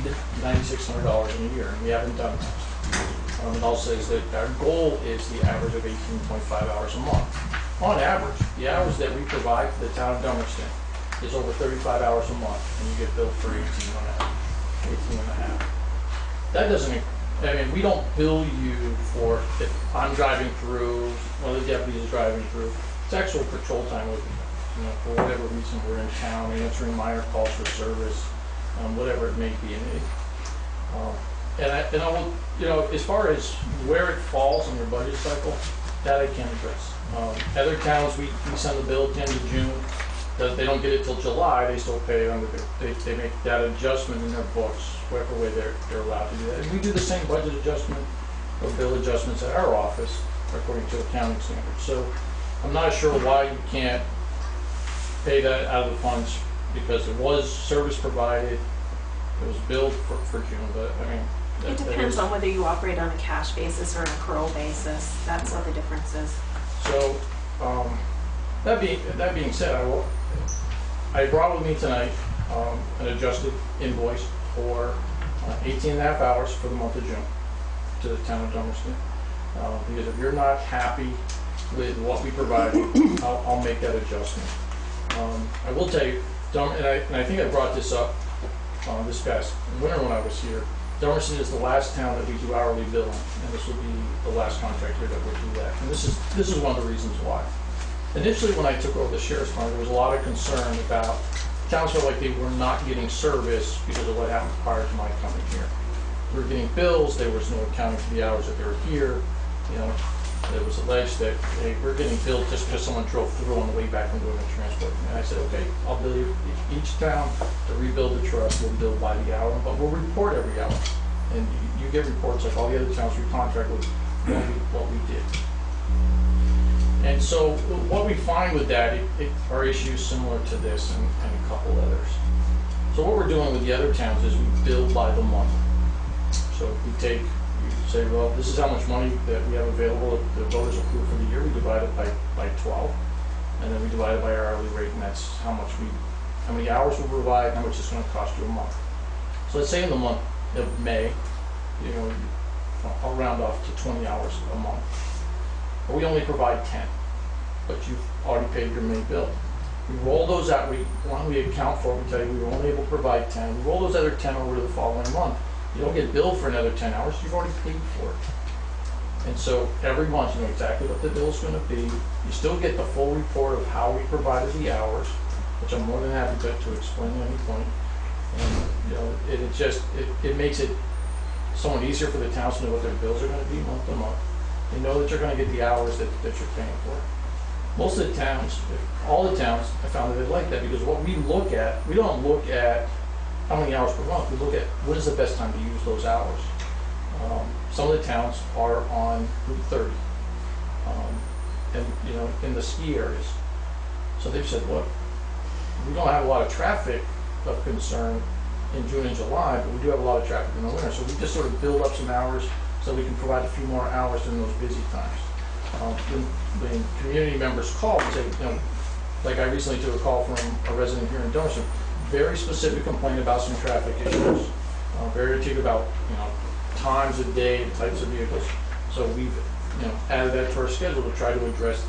exceed $9,600 in a year, and we haven't done that. It also says that our goal is the average of 18.5 hours a month. On average, the hours that we provide for the town of Dummerston is over 35 hours a month, and you get billed for 18 and a half. That doesn't, I mean, we don't bill you for, if I'm driving through, one of the deputies is driving through, it's actual patrol time with me. You know, for whatever reason, we're in town, answering minor calls for service, whatever it may be. And I will, you know, as far as where it falls in your budget cycle, that I can't address. Other towns, we send the bill at the end of June. They don't get it till July. They still pay it under they make that adjustment in their books, whatever way they're allowed to do that. And we do the same budget adjustment or bill adjustments at our office according to accounting standards. So I'm not sure why you can't pay that out of the funds, because it was service provided, it was billed for June, but I mean, it depends on whether you operate on a cash basis or an accrual basis. That's what the difference is. So that being said, I brought with me tonight an adjusted invoice for 18 and a half hours for the month of June to the town of Dummerston. Because if you're not happy with what we provided, I'll make that adjustment. I will tell you, and I think I brought this up this past winter when I was here, Dummerston is the last town that we do hourly billing, and this will be the last contract year that we'll do that. And this is one of the reasons why. Initially, when I took over the sheriff's department, there was a lot of concern about towns felt like they were not getting service because of what happened prior to my coming here. We were getting bills, there was no accounting for the hours that they were here. You know, it was alleged that, hey, we're getting billed just because someone drove through on the way back from doing a transport. And I said, okay, I'll bill you each town to rebuild the trust, we'll bill by the hour, but we'll report every hour. And you get reports like all the other towns we contract with what we did. And so what we find with that are issues similar to this and a couple others. So what we're doing with the other towns is we bill by the month. So we take, you say, well, this is how much money that we have available if the voters approve for the year. We divide it by 12, and then we divide it by our hourly rate, and that's how many hours we provide, how much it's going to cost you a month. So let's say in the month of May, you know, I'll round off to 20 hours a month. But we only provide 10, but you've already paid your May bill. We roll those out, when we account for it, we tell you we were only able to provide 10. We roll those other 10 over to the following month. You don't get billed for another 10 hours, you've already paid for it. And so every month you know exactly what the bill is going to be. You still get the full report of how we provided the hours, which I'm more than happy to explain at any point. And you know, it makes it somewhat easier for the towns to know what their bills are going to be month to month. They know that you're going to get the hours that you're paying for. Most of the towns, all the towns, I found that they like that, because what we look at, we don't look at how many hours per month, we look at what is the best time to use those hours. Some of the towns are on Route 30, and you know, in the ski areas. So they've said, look, we don't have a lot of traffic of concern in June and July, but we do have a lot of traffic in the winter. So we just sort of build up some hours so we can provide a few more hours during those busy times. When community members call and say, you know, like I recently took a call from a resident here in Dummerston, very specific complaint about some traffic issues, very particular about, you know, times of day, the types of vehicles. So we've, you know, added that to our schedule to try to address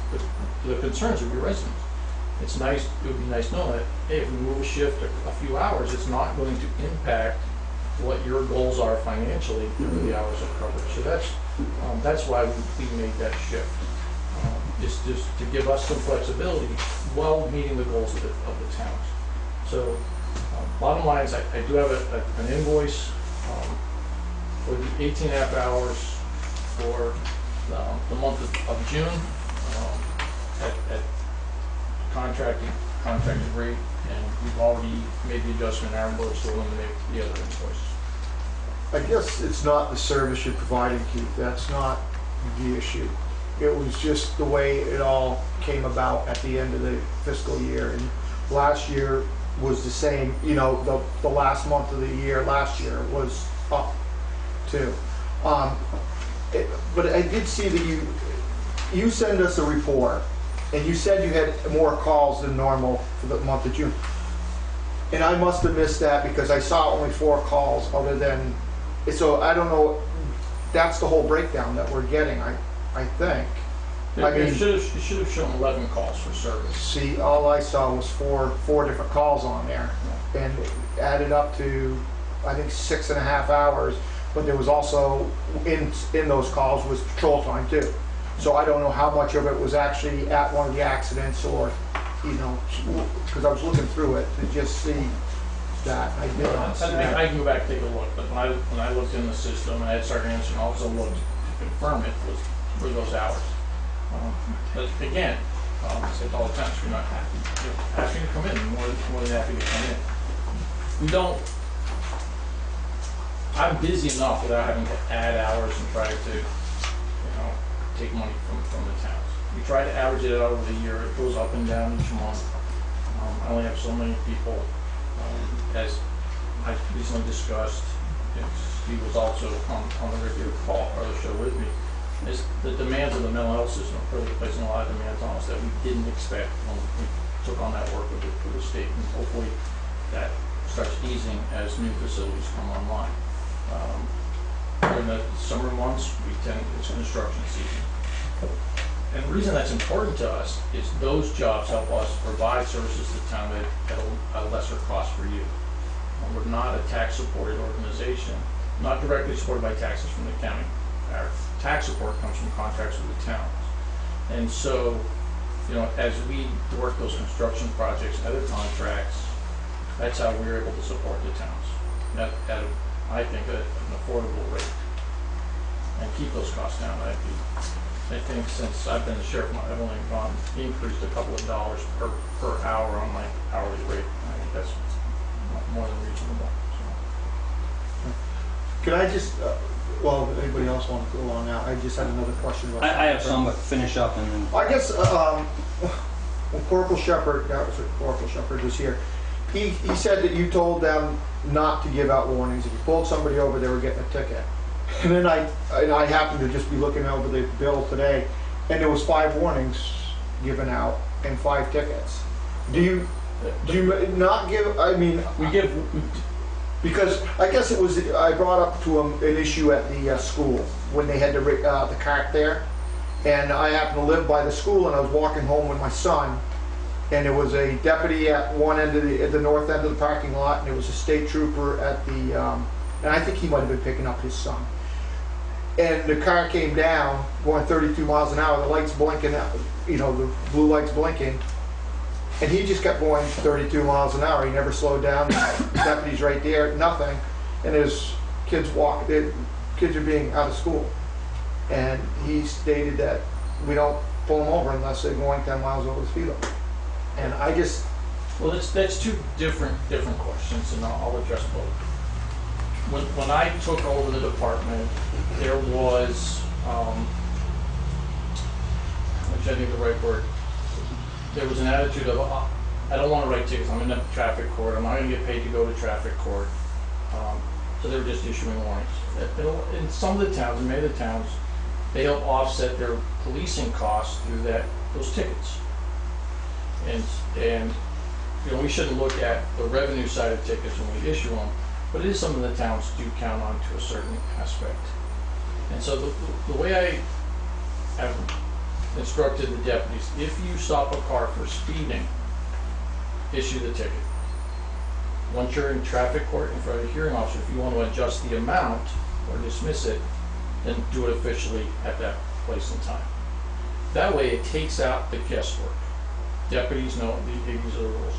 the concerns of your residents. It's nice, it would be nice knowing that, hey, if we move a shift a few hours, it's not going to impact what your goals are financially for the hours of coverage. So that's why we made that shift. Just to give us some flexibility while meeting the goals of the towns. So bottom line is I do have an invoice for the 18 and a half hours for the month of June at contracted rate, and we've already made the adjustment in our invoice to eliminate the other invoices. I guess it's not the service you're providing, Keith. That's not the issue. It was just the way it all came about at the end of the fiscal year. And last year was the same, you know, the last month of the year last year was up too. But I did see that you send us a report, and you said you had more calls than normal for the month of June. And I must have missed that because I saw only 4 calls other than, so I don't know, that's the whole breakdown that we're getting, I think. I mean, You should have shown 11 calls for service. see, all I saw was four different calls on there, and it added up to, I think, 6.5 hours, but there was also, in those calls was patrol time too. So I don't know how much of it was actually at one of the accidents or, you know, because I was looking through it to just see that. I did not see that. I can go back and take a look, but when I looked in the system and I had started answering, also looked to confirm it were those hours. But again, I said all the time, if you're not happy, you're asking to come in, more than happy to come in. We don't, I'm busy enough without having to add hours and try to, take money from the towns. We try to average it out over the year. It goes up and down each month. I only have so many people. As I recently discussed, Steve was also on the regular call or the show with me. Is the demands of the mental health system are really placing a lot of demands on us that we didn't expect when we took on that work with the state, and hopefully that starts easing as new facilities come online. During the summer months, it's construction season. And the reason that's important to us is those jobs help us provide services to the town at a lesser cost for you. We're not a tax-supported organization, not directly supported by taxes from the county. Our tax support comes from contracts with the towns. And so, as we work those construction projects and other contracts, that's how we're able to support the towns at I think, an affordable rate and keep those costs down. I think since I've been the sheriff, I've only increased a couple of dollars per hour on my hourly rate. I think that's more than reasonable. So. Can I just, well, anybody else want to go on now? I just had another question about I have some, but finish up and then. I guess when Corporal Shepherd was here, he said that you told them not to give out warnings. If you pulled somebody over, they were getting a ticket. And then I happened to just be looking over the bill today, and there was 5 warnings given out and 5 tickets. Do you not give? I mean, because I guess it was, I brought up to him an issue at the school when they had the cart there, and I happened to live by the school, and I was walking home with my son, and there was a deputy at one end of the north end of the parking lot, and there was a state trooper at the, and I think he might have been picking up his son. And the car came down, going 32 miles an hour, the lights blinking, the blue lights blinking, and he just kept going 32 miles an hour. He never slowed down. The deputy's right there, nothing. And his kids kids are being out of school. And he stated that we don't pull them over unless they're going 10 miles over the speed limit. And I just... Well, that's 2 different questions, and I'll address both. When I took over the department, there was, which I think the right word, there was an attitude of, I don't want to write tickets, I'm in the traffic court, I'm not going to get paid to go to traffic court. So they were just issuing warnings. In some of the towns, in many of the towns, they help offset their policing costs through those tickets. And we shouldn't look at the revenue side of tickets when we issue them, but it is something the towns do count on to a certain aspect. And so the way I have instructed the deputies, if you stop a car for speeding, issue the ticket. Once you're in traffic court in front of a hearing officer, if you want to adjust the amount or dismiss it, then do it officially at that place and time. That way it takes out the guesswork. Deputies know these are the rules.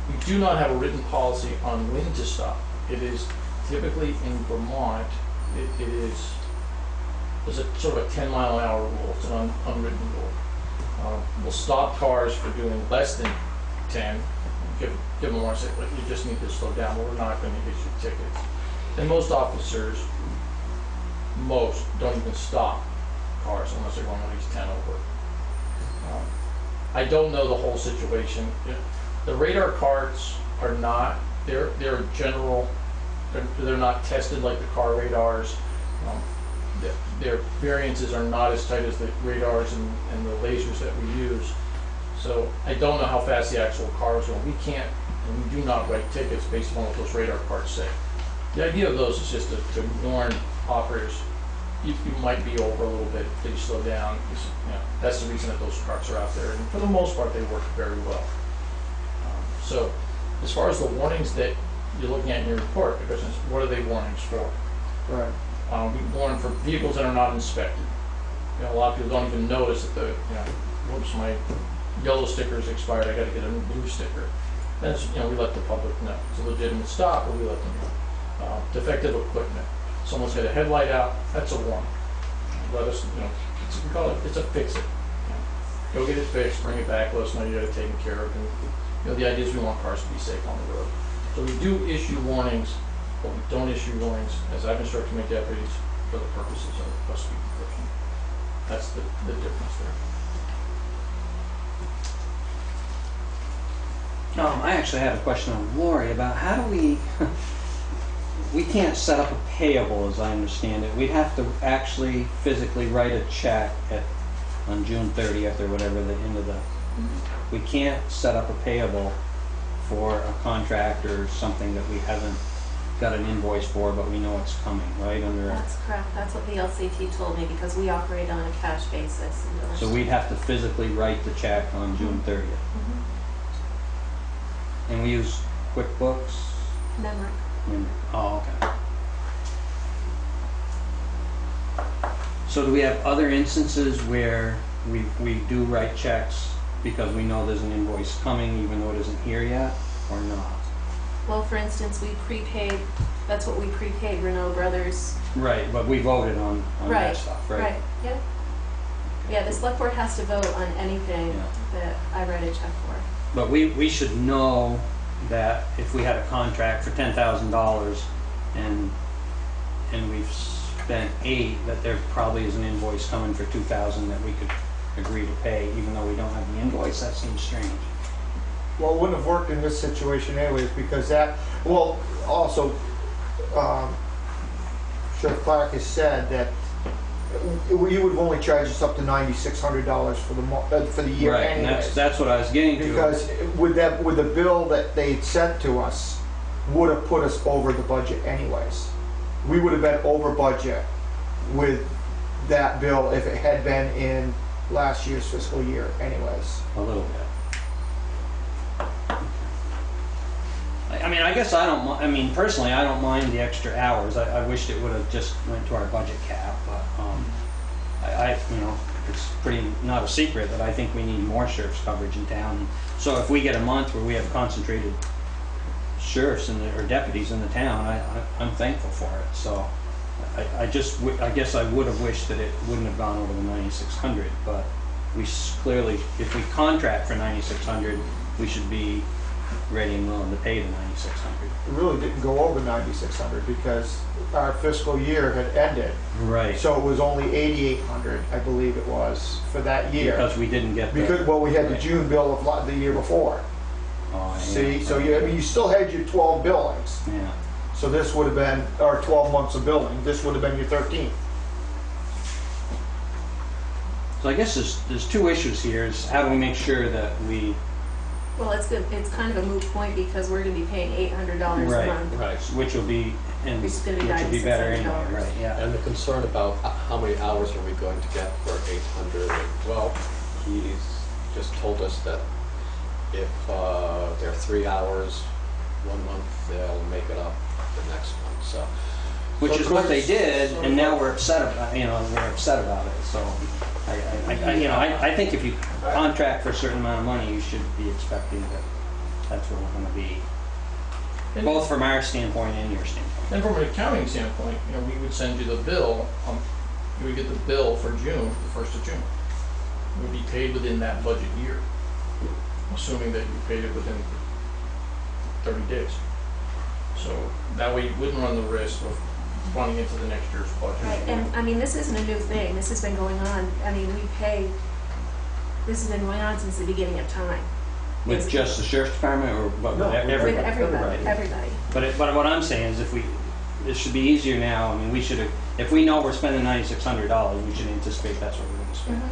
We do not have a written policy on when to stop. It is typically in Vermont, there's a sort of a 10-mile-an-hour rule. It's an unwritten rule. We'll stop cars for doing less than 10, give them more, say, well, you just need to slow down, but we're not going to issue tickets. And most officers, don't even stop cars unless they're going at least 10 over. I don't know the whole situation. The radar carts are not, they're general, they're not tested like the car radars. Their variances are not as tight as the radars and the lasers that we use. So I don't know how fast the actual car is going. We can't and we do not write tickets based on what those radar cards say. The idea of those is just to warn operators, you might be over a little bit, please slow down. That's the reason that those cards are out there, and for the most part, they work very well. So, as far as the warnings that you're looking at in your report, the question is, what are they warnings for? Right. We warn for vehicles that are not inspected. A lot of people don't even notice that whoops, my yellow sticker is expired, I gotta get a new blue sticker. That's, we let the public know. It's a legitimate stop, but we let them know. Defective equipment. Someone's got a headlight out, that's a warning. Let us, we call it, it's a fix it. Go get it fixed, bring it back, let us know you got it taken care of. And the idea is we want cars to be safe on the road. So we do issue warnings, but we don't issue warnings, as I've instructed my deputies, for the purposes of bus speed enforcement. That's the difference there. I actually had a question on Lori about how do we can't set up a payable as I understand it. We'd have to actually physically write a check on June 30th or whatever, the end of the, we can't set up a payable for a contract or something that we haven't got an invoice for, but we know it's coming, right? That's correct. That's what the LCT told me, because we operate on a cash basis. So we'd have to physically write the check on June 30th. And we use QuickBooks? Memory. Oh, okay. So do we have other instances where we do write checks because we know there's an invoice coming even though it isn't here yet, or not? Well, for instance, we prepaid, that's what we prepaid Renault Brothers. Right, but we voted on Right, that stuff, right? Right, yeah. Yeah, the select board has to vote on anything that I write a check for. But we should know that if we had a contract for $10,000 and we've spent $8,000, that there probably is an invoice coming for $2,000 that we could agree to pay, even though we don't have the invoice. That seems strange. Well, it wouldn't have worked in this situation anyways, because also, Sheriff Clark has said that you would have only charged us up to $9,600 for the year Right, anyways. and that's what I was getting to. Because with the bill that they sent to us, would have put us over the budget anyways. We would have been over budget with that bill if it had been in last year's fiscal year anyways. A little bit. I mean, I guess I don't mind, I mean, personally, I don't mind the extra hours. I wished it would have just went to our budget cap, but it's pretty, not a secret that I think we need more sheriff's coverage in town. So if we get a month where we have concentrated sheriffs or deputies in the town, I'm thankful for it. So I guess I would have wished that it wouldn't have gone over the 9,600, but we clearly, if we contract for 9,600, we should be ready and willing to pay the 9,600. It really didn't go over 9,600 because our fiscal year had ended. Right. So it was only 8,800, I believe it was, for that year. Because we didn't get we had the June bill of the year before. Oh, yeah. See, so you still had your 12 billings. Yeah. So this would have been, or 12 months of billing. This would have been your 13th. So I guess there's two issues here. Is how do we make sure that we... Well, it's good. It's kind of a moot point because we're going to be paying $800 a month. Right, which will be, and Which is gonna be which will be better anyway, $9,600. right, yeah. And the concern about how many hours are we going to get for 800? Well, he's just told us that if they're 3 hours 1 month, they'll make it up the next month. So, Which is what they did, and now we're upset about, we're upset about it. So, I think if you contract for a certain amount of money, you should be expecting that that's where we're going to be, both from our standpoint and your standpoint. And from an accounting standpoint, we would send you the bill, you would get the bill for June, the 1st of June. It would be paid within that budget year, assuming that you paid it within 30 days. So that way you wouldn't run the risk of running into the next year's budget. Right, and I mean, this isn't a new thing. This has been going on. I mean, this has been going on since the beginning of time. With just the sheriff's department, or what, No, with with everybody? Everybody. But what I'm saying is, it should be easier now. I mean, we should have, if we know we're spending $9,600, we should anticipate that's what we're going to spend.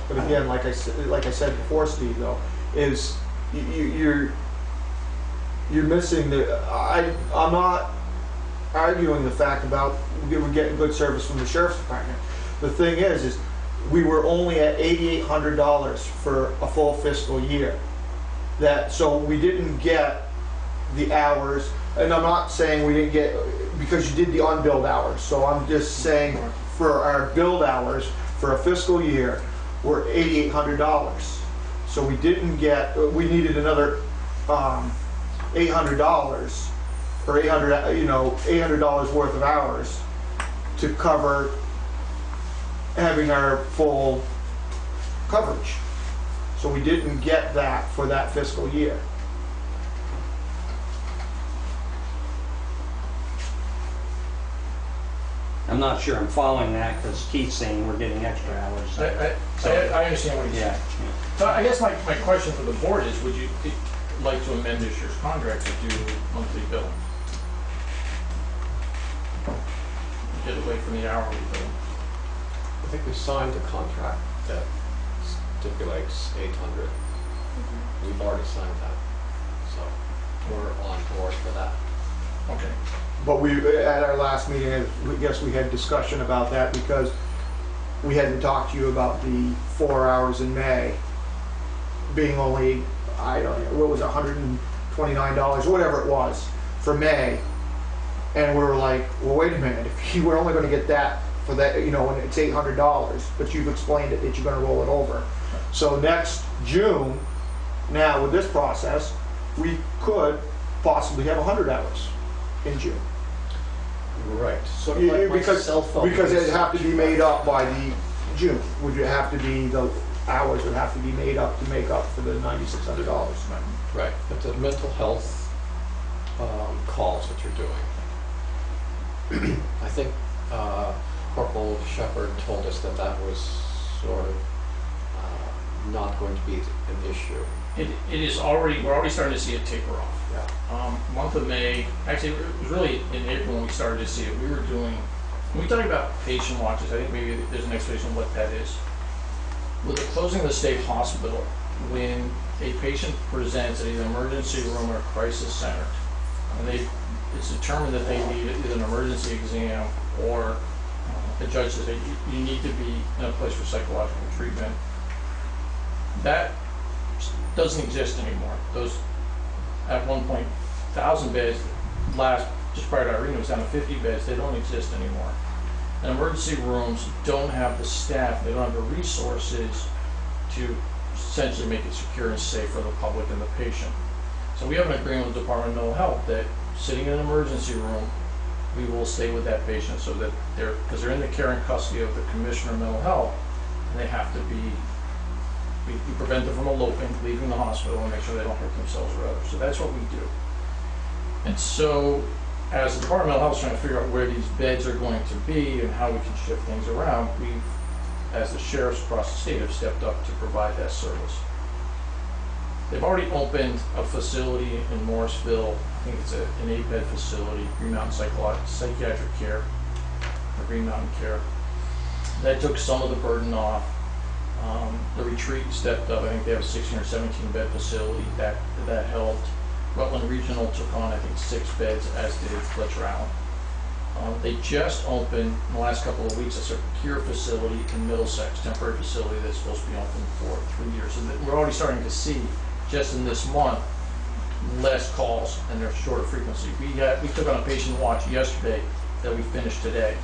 But again, like I said before, Steve, though, is you're missing I'm not arguing the fact about we're getting good service from the sheriff's department. The thing is we were only at $8,800 for a full fiscal year. So we didn't get the hours, and I'm not saying we didn't get, because you did the unbilled hours. So I'm just saying for our billed hours for a fiscal year, we're $8,800. So we didn't get, we needed another $800 or $800 worth of hours to cover having our full coverage. So we didn't get that for that fiscal year. I'm not sure I'm following that, because Keith's saying we're getting extra hours. I understand what he's Yeah, saying. yeah. So I guess my question for the board is, would you like to amend this year's contract to do monthly billing? Get away from the hourly billing. I think we signed a contract that stipulates 800. We've already signed that, so we're on board for that. Okay. But at our last meeting, I guess we had discussion about that because we hadn't talked to you about the 4 hours in May being only, I don't know, what was it, $129, whatever it was, for May. And we were like, well, wait a minute, if you were only going to get that for that, and it's $800, but you've explained it that you're going to roll it over. So next June, now with this process, we could possibly have 100 hours in June. Right. Sort of like my cell phone. Because it'd have to be made up by the June. Would you have to be, the hours would have to be made up to make up for the $9,600. Right. But the mental health calls that you're doing, I think Corporal Shepard told us that that was sort of not going to be an issue. It is already, we're already starting to see it taper off. Yeah. Month of May, actually it was really in April when we started to see it. We were doing, when we talk about patient watches, I think maybe there's an explanation of what that is. With the closing of the state hospital, when a patient presents at either emergency room or crisis center, and it's determined that they need either an emergency exam or the judge says you need to be in a place for psychological treatment, that doesn't exist anymore. Those, at one point, 1,000 beds, just prior to Irene, it was down to 50 beds. They don't exist anymore. And emergency rooms don't have the staff, they don't have the resources to essentially make it secure and safe for the public and the patient. So we have an agreement with the Department of Mental Health that sitting in an emergency room, we will stay with that patient so that because they're in the care and custody of the Commissioner of Mental Health, and they have to be, we prevent them from eloping, leaving the hospital, and make sure they don't hurt themselves or others. So that's what we do. And so, as the Department of Health is trying to figure out where these beds are going to be and how we can shift things around, we've, as the sheriffs across the state, have stepped up to provide that service. They've already opened a facility in Morrisville. I think it's an 8-bed facility, Green Mountain Psychiatric Care, or Green Mountain Care. That took some of the burden off. The retreat stepped up. I think they have a 16 or 17 bed facility that helped. Rutland Regional took on, I think, 6 beds, as did Fletcher Allen. They just opened in the last couple of weeks a secure facility in Middlesex, temporary facility that's supposed to be open for 3 years. So we're already starting to see, just in this month, less calls and they're shorter frequency. We took on a patient watch yesterday that we finished today,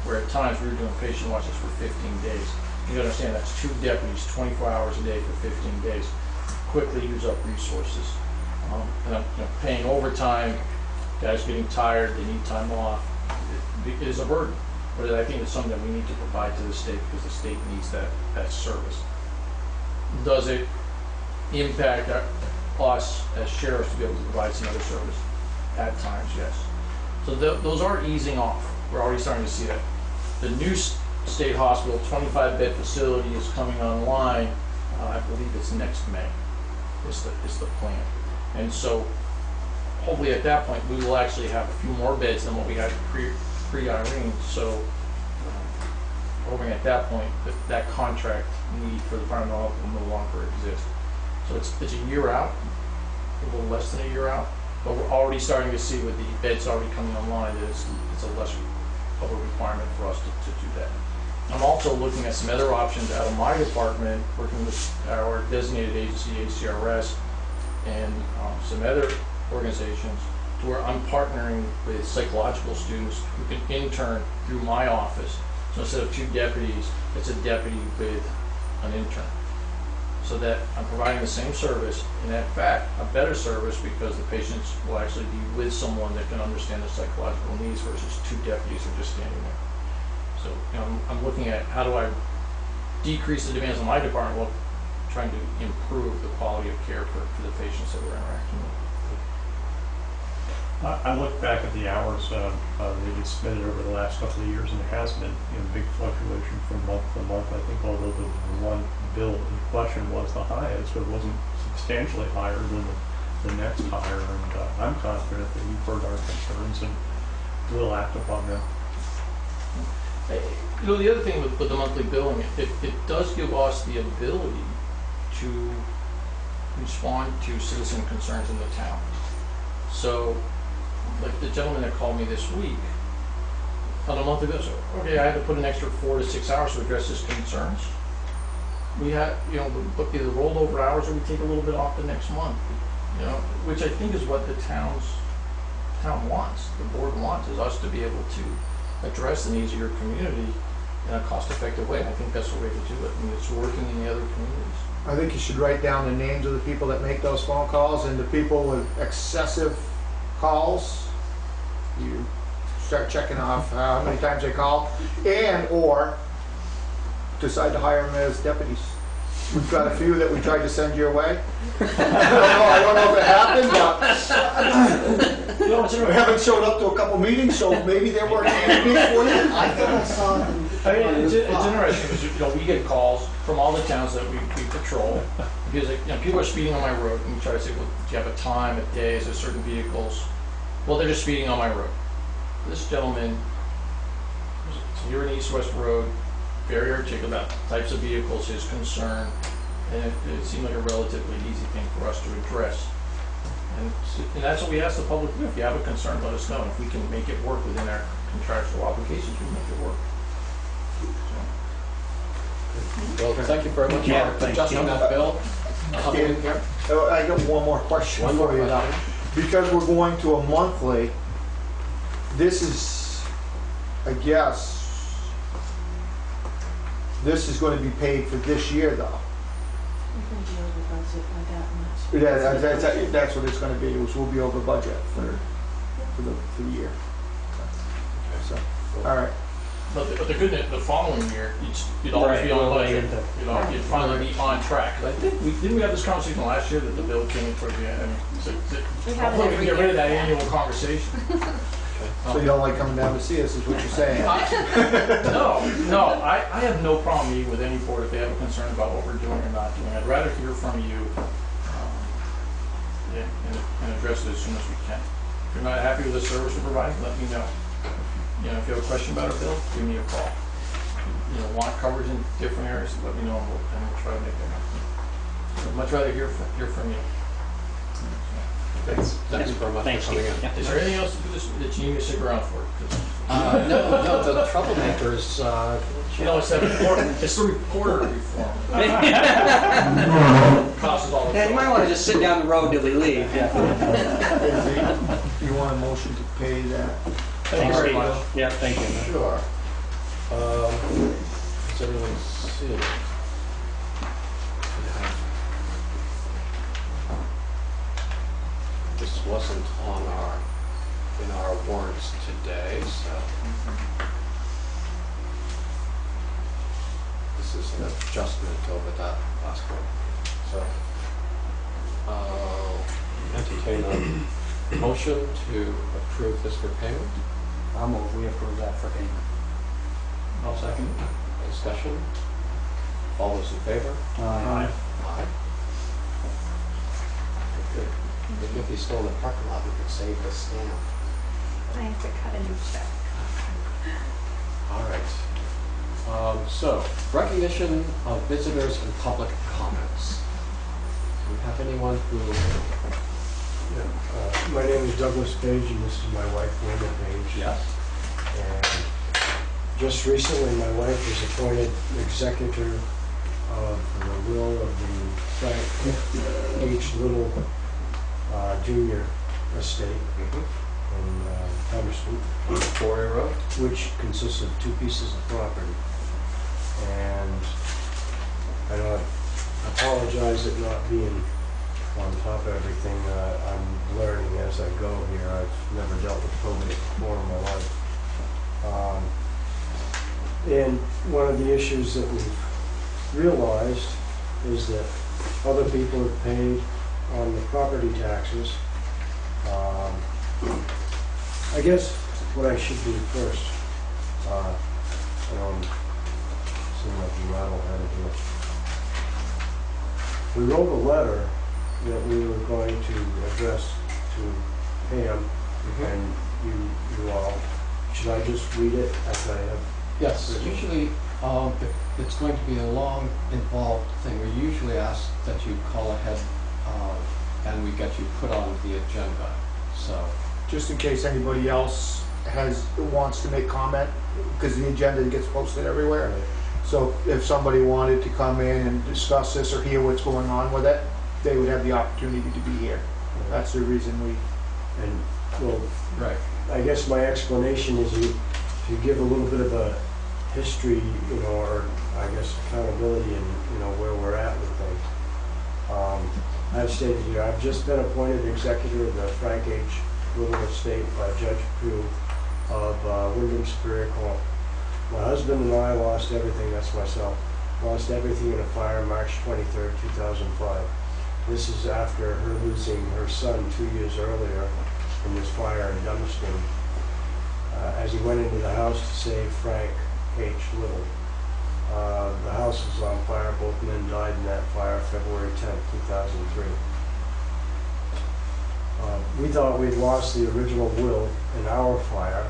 where at times we were doing patient watches for 15 days. You understand that's 2 deputies, 24 hours a day for 15 days. Quickly use up resources. And I'm paying overtime, guys getting tired, they need time off. It is a burden, but I think it's something that we need to provide to the state because the state needs that service. Does it impact us as sheriffs to be able to provide some other service? At times, yes. So those are easing off. We're already starting to see that. The new state hospital 25-bed facility is coming online. I believe it's next May. Is the plan. And so hopefully at that point we will actually have a few more beds than what we had pre-Irene. So hoping at that point that contract need for the Department of Health will no longer exist. So it's a year out. a little less than a year out. But we're already starting to see with the beds already coming online that it's a less of a requirement for us to do that. I'm also looking at some other options out of my department, working with our designated agency, ACRS, and some other organizations, to where I'm partnering with psychological students who can intern through my office. So instead of 2 deputies, it's a deputy with an intern. So that I'm providing the same service, and in fact, a better service, because the patients will actually be with someone that can understand their psychological needs versus 2 deputies who are just standing there. So, you know, I'm looking at how do I decrease the demands on my department while trying to improve the quality of care for the patients that we're interacting with. I look back at the hours that you submitted over the last couple of years, and there has been, you know, big fluctuation from month to month. I think although the one bill in question was the highest, it wasn't substantially higher than the next higher, and I'm confident that you've heard our concerns and will act upon them. You know, the other thing with the monthly billing, it does give us the ability to respond to citizen concerns in the town. So, like the gentleman that called me this week, on a monthly bill, so, okay, I had to put an extra 4 to 6 hours to address his concerns. We had, you know, we either rolled over hours or we take a little bit off the next month, you know, which I think is what the town wants, the board wants, is us to be able to address the needs of your community in a cost-effective way. I think that's the way to do it, and it's working in the other communities. I think you should write down the names of the people that make those phone calls, and the people with excessive calls, you start checking off how many times they call, and or decide to hire them as deputies. We've got a few that we tried to send your way. I don't know if it happened, but we haven't showed up to a couple meetings, so maybe they weren't candidates for you. I thought I saw them. I mean, it's interesting because, you know, we get calls from all the towns that we patrol, because, you know, people are speeding on my road, and we try to say, well, do you have a time, a day, is there certain vehicles? Well, they're just speeding on my road. This gentleman, so you're in East-West Road, very articulate about types of vehicles, his concern, and it seemed like a relatively easy thing for us to address. And that's what we ask the public to do. If you have a concern, let us know. And if we can make it work within our contractual obligations, we make it work. Well, thank you very much Yeah, for thank adjusting you. that bill. Coming in here. I got one more question One more for you now. question. Because we're going to a monthly, this is, I guess, this is going to be paid for this year, though. We're gonna be over budget by that much. Yeah, that's what it's going to be. Is we'll be over budget for the year. So, all right. But the good news, the following year, you'd always be on budget. You'd finally be on track. 'Cause I think didn't we have this conversation last year that the bill came in towards the end? I mean, We have it hopefully we every can get rid of that year. annual conversation. So you don't like coming down to see us, is what you're saying? No, I have no problem meeting with any board if they have a concern about what we're doing or not doing. I'd rather hear from you and address it as soon as we can. If you're not happy with the service we're providing, let me know. You know, if you have a question about a bill, give me a call. You know, want coverage in different areas, let me know, and we'll try to make it happen. I'd much rather hear from you. Thanks very much Thanks, for coming in. Steve. Yeah. Is there anything else to do this that you need me to stick around for? 'Cause, No, the troublemakers, you know, it's the reporter reform. Costs us all the Yeah, you might want to just sit down the road till we leave. Yeah. You want a motion to pay that? Thank you very much. Yeah, thank you. sure. Does everyone see it? This wasn't in our warrants today, so. This is an adjustment over that last one. So, I'll entertain a motion to approve this for payment. I'll move, we approve that for payment. I'll second. Discussion? All those in favor? Aye. Aye. Good. Maybe if he's still in the parking lot, we could save the stamp. I have to cut a new check. All right. So, recognition of visitors and public comments. Do we have anyone who My name is Douglas Page, and this is my wife, Linda Page. Yes. And just recently, my wife was appointed executor of the will of the Frank H. Little Jr. estate in Dummerston, Quarry Road? which consists of 2 pieces of property. And I apologize at not being on top of everything. I'm learning as I go here. I've never dealt with probate before in my life. And one of the issues that we've realized is that other people have paid on the property taxes. I guess what I should do first, I don't seem like a rattle-headed here. We wrote a letter that we were going to address to Pam and you all. Should I just read it as I have? Yes, usually, if it's going to be a long, involved thing, we usually ask that you call ahead, and we get you put on the agenda, so. Just in case anybody else wants to make comment, because the agenda gets posted everywhere. So if somebody wanted to come in and discuss this or hear what's going on with it, they would have the opportunity to be here. That's the reason we. And, well, Right. I guess my explanation is to give a little bit of a history, or I guess accountability and, where we're at with things. I've stated here, I've just been appointed executor of the Frank H. Little Estate by Judge Pugh of Wyndham Superior Court. My husband and I lost everything, that's myself, lost everything in a fire March 23rd, 2005. This is after her losing her son 2 years earlier in this fire in Dummerston, as he went into the house to save Frank H. Little. The house was on fire. Both men died in that fire February 10th, 2003. We thought we'd lost the original will in our fire,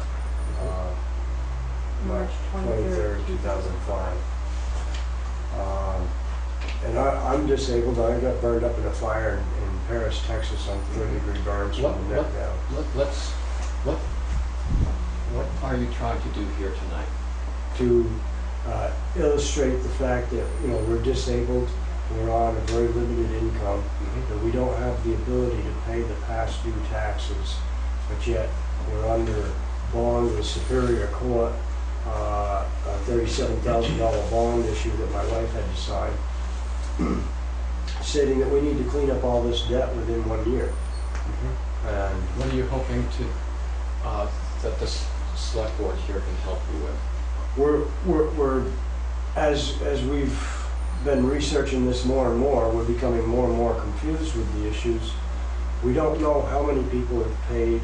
March 23rd, 2005. And I'm disabled. I got burned up in a fire in Paris, Texas on 3rd-degree burns from the neck down. What are you trying to do here tonight? To illustrate the fact that, we're disabled, we're on a very limited income, that we don't have the ability to pay the past due taxes, but yet we're under bond with Superior Court, a $37,000 bond issue that my wife had to sign, stating that we need to clean up all this debt within 1 year. And What are you hoping to, that this select board here can help you with? we're as we've been researching this more and more, we're becoming more and more confused with the issues. We don't know how many people have paid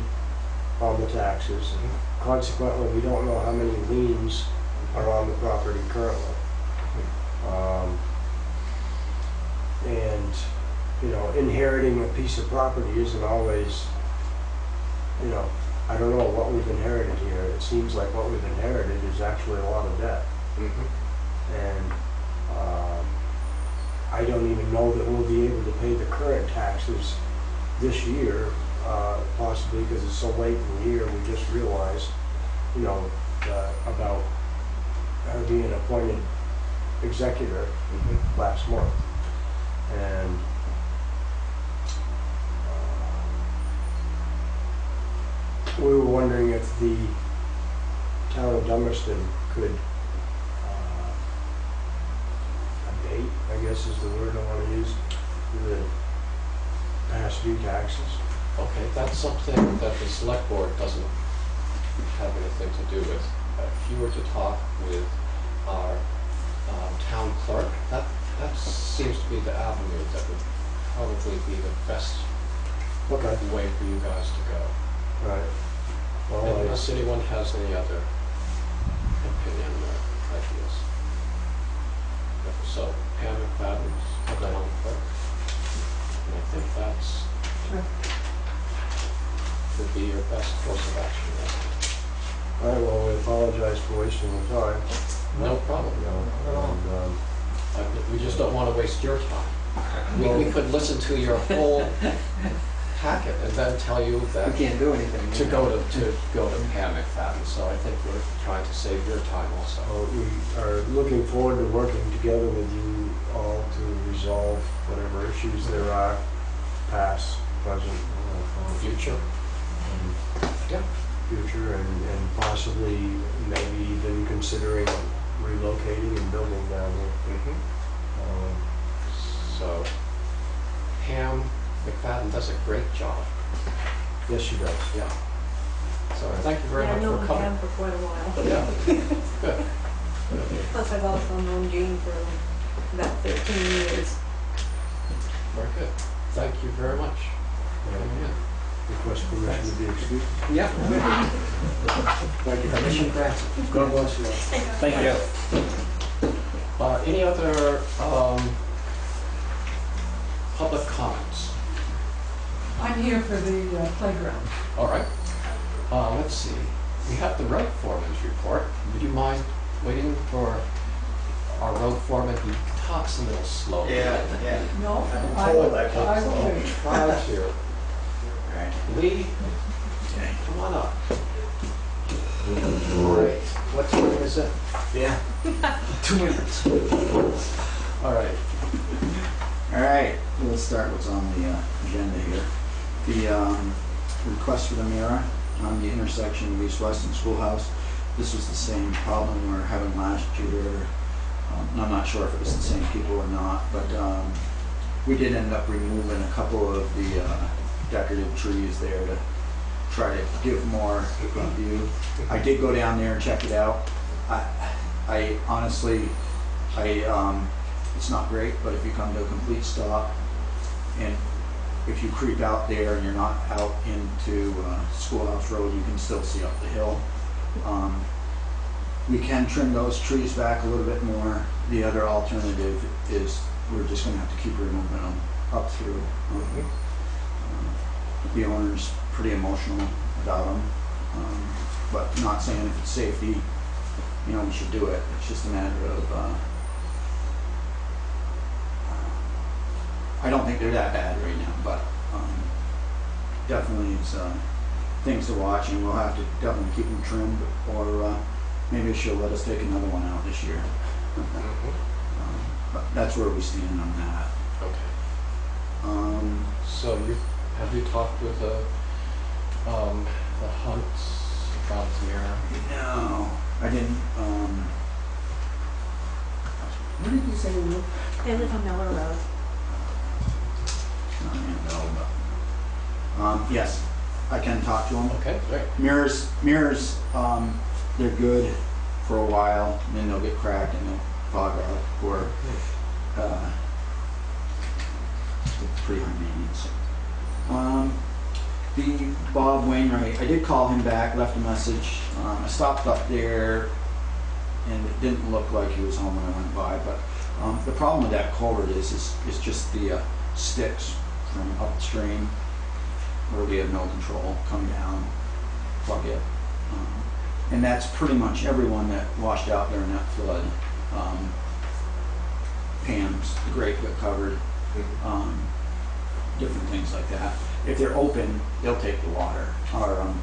on the taxes. Consequently, we don't know how many liens are on the property currently. And, inheriting a piece of property isn't always, I don't know what we've inherited here. It seems like what we've inherited is actually a lot of debt. And I don't even know that we'll be able to pay the current taxes this year, possibly because it's so late in the year. We just realized, about her being appointed executor last month. And we were wondering if the town of Dummerston could abate, I guess is the word I want to use, the past due taxes. Okay, that's something that the select board doesn't have anything to do with. If you were to talk with our town clerk, that seems to be the avenue that would probably be the best Okay. way for you guys to go. Right. Well, Unless anyone has any other opinion or ideas. So Pam McFadden's the town clerk. And I think that's would be your best course of action. all right, well, we apologize for wasting your time. No problem. And, We just don't want to waste your time. We could listen to your whole packet and then tell you that We can't do anything. to go to Pam McFadden, so I think we're trying to save your time also. We are looking forward to working together with you all to resolve whatever issues there are, past, present, Future. Yeah. future, and possibly maybe even considering relocating and building down there. Um, So Pam McFadden does a great job. Yes, she does. Yeah. So thank you very Yeah, I much know for him coming. for quite a while. Yeah. Good. Plus, I've also known Jean for about 13 years. Very good. Thank you very much for coming in. Request permission to be excused. Yeah. Thank you. Permission granted. God bless you all. Thank you. Any other public comments? I'm here for the playground. All right. Let's see. We have the road foreman's report. Would you mind waiting for our road foreman? He talks a little slow. No, I'm told I can't I will wait. Todd's here. Lee, come on up. All right. What time is it? Yeah. 2 minutes. All right. All right, we'll start what's on the agenda here. The request for the mirror on the intersection of East West and Schoolhouse. This was the same problem we were having last year. And I'm not sure if it was the same people or not, but we did end up removing a couple of the decorative trees there to try to give more view. I did go down there and check it out. I honestly, it's not great, but if you come to a complete stop and if you creep out there and you're not out into Schoolhouse Road, you can still see up the hill. We can trim those trees back a little bit more. The other alternative is we're just going to have to keep removing them up through. The owner's pretty emotional about them, but not saying if it's safety, you know, we should do it. It's just a matter of, I don't think they're that bad right now, but definitely it's things to watch, and we'll have to definitely keep them trimmed, or maybe she'll let us take another one out this year. But that's where we stand on that. Okay. So have you talked with the Hunts about the mirror? No, I didn't. Where did you say we live? They live on Miller Road. Not in the middle, but yes, I can talk to them. Okay, great. Mirrors, they're good for a while, and then they'll get cracked and they'll fog up, or pretty high maintenance. The Bob Wainwright, I did call him back, left a message. I stopped up there, and it didn't look like he was home when I went by. But the problem with that culvert is just the sticks from upstream, where we have no control, come down, plug it. And that's pretty much everyone that washed out during that flood. Pam's, the grate got covered, different things like that. If they're open, they'll take the water, or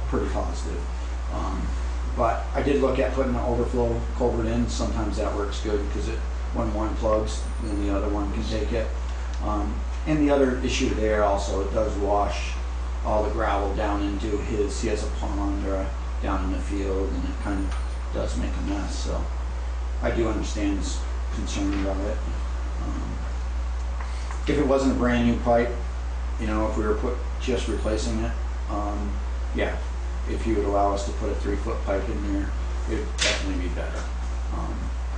pretty positive. But I did look at putting an overflow culvert in. Sometimes that works good, because when one plugs, then the other one can take it. And the other issue there also, it does wash all the gravel down into he has a pond or down in the field, and it kind of does make a mess. So I do understand his concern about it. If it wasn't a brand new pipe, you know, if we were just replacing it, yeah, if you would allow us to put a 3-foot pipe in there, it would definitely be better.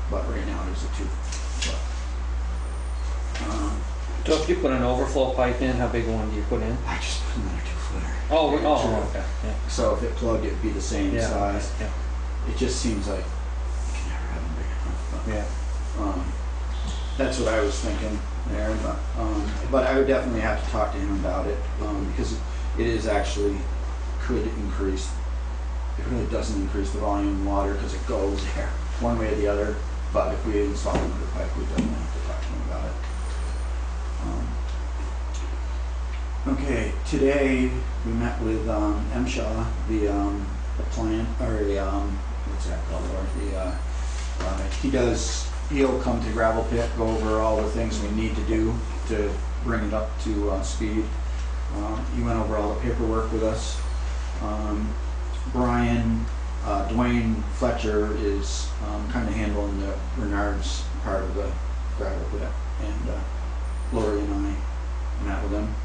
But right now there's a 2-foot. So if you put an overflow pipe in, how big a one do you put in? I just put another 2-footer. Oh, okay. Yeah. So if it plugged, it'd be the same Yeah. size. Yeah. It just seems like you can never have them big enough. Yeah. That's what I was thinking there, but I would definitely have to talk to him about it, because it is actually could increase. It really doesn't increase the volume of water because it goes there one way or the other. But if we install another pipe, we definitely have to talk to him about it. Okay, Today, we met with M. Shaw, the plant, or the, what's that called, or he'll come to gravel pit, go over all the things we need to do to bring it up to speed. He went over all the paperwork with us. Dwayne Fletcher is kind of handling the Renard's part of the gravel pit, and Lori and I met with him.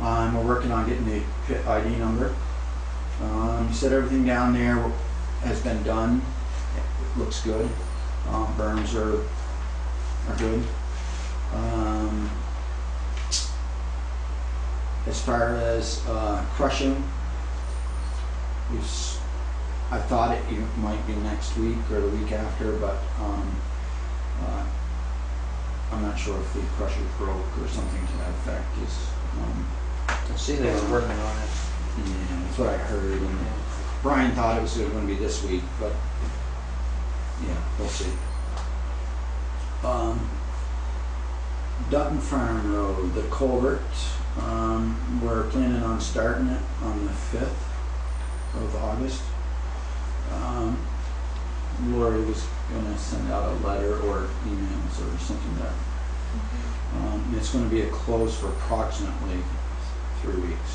We're working on getting the pit ID number. He said everything down there has been done. It looks good. Berms are good. As far as crushing, I thought it might be next week or the week after, but I'm not sure if the crusher broke or something to that effect. I see they were working on it. Yeah, that's what I heard. And Brian thought it was going to be this week, but yeah, we'll see. Dutton Farm Road, the culvert. We're planning on starting it on the 5th of August. Lori was going to send out a letter or emails or something there. It's going to be closed for approximately 3 weeks.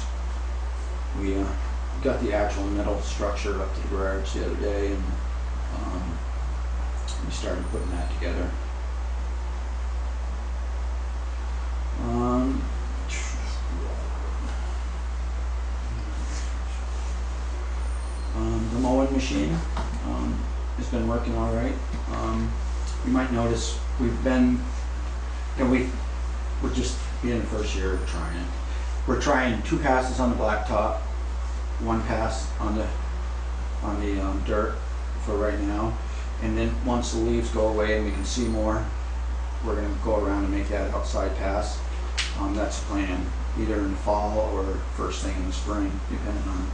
We got the actual metal structure up to the garage the other day, and we started putting that together. The mowing machine has been working all right. You might notice we're just in the first year of trying it. We're trying 2 passes on the blacktop, 1 pass on the dirt for right now, and then once the leaves go away and we can see more, we're going to go around and make that outside pass. That's the plan, either in the fall or first thing in the spring, depending on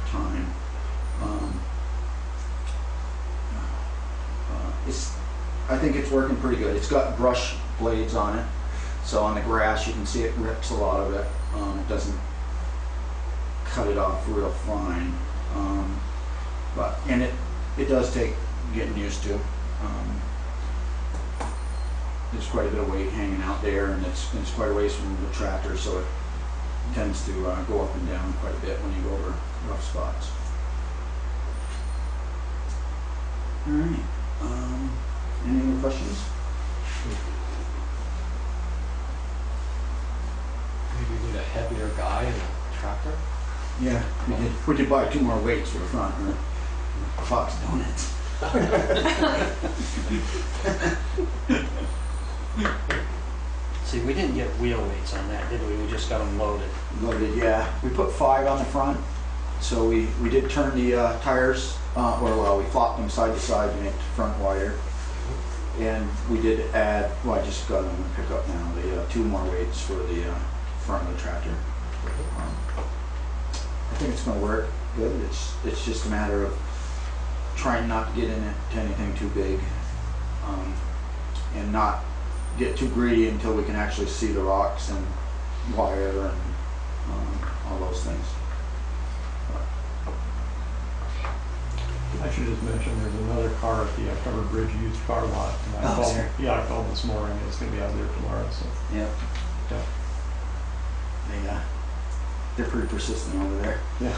time. I think it's working pretty good. It's got brush blades on it, so on the grass you can see it rips a lot of it. It doesn't cut it off real fine, and it does take getting used to. There's quite a bit of weight hanging out there, and it's quite a ways from the tractor, so it tends to go up and down quite a bit when you go over rough spots. All right. Any more questions? Maybe we need a heavier guy in a tractor? Yeah, we did buy 2 more weights for the front, or Fox Donuts. See, we didn't get wheel weights on that, did we? We just got them loaded. Loaded, yeah. We put 5 on the front, so we did turn the tires, we flopped them side to side to make the front wider. And we did add, I just got them in the pickup now, the 2 more weights for the front of the tractor. I think it's going to work good. It's just a matter of trying not to get into anything too big, and not get too greedy until we can actually see the rocks and wire and all those things. I should just mention there's another car at the Covered Bridge used car lot. And I called this morning. It's going to be out there tomorrow. So. Yep. Yeah. They're pretty persistent over there. Yeah.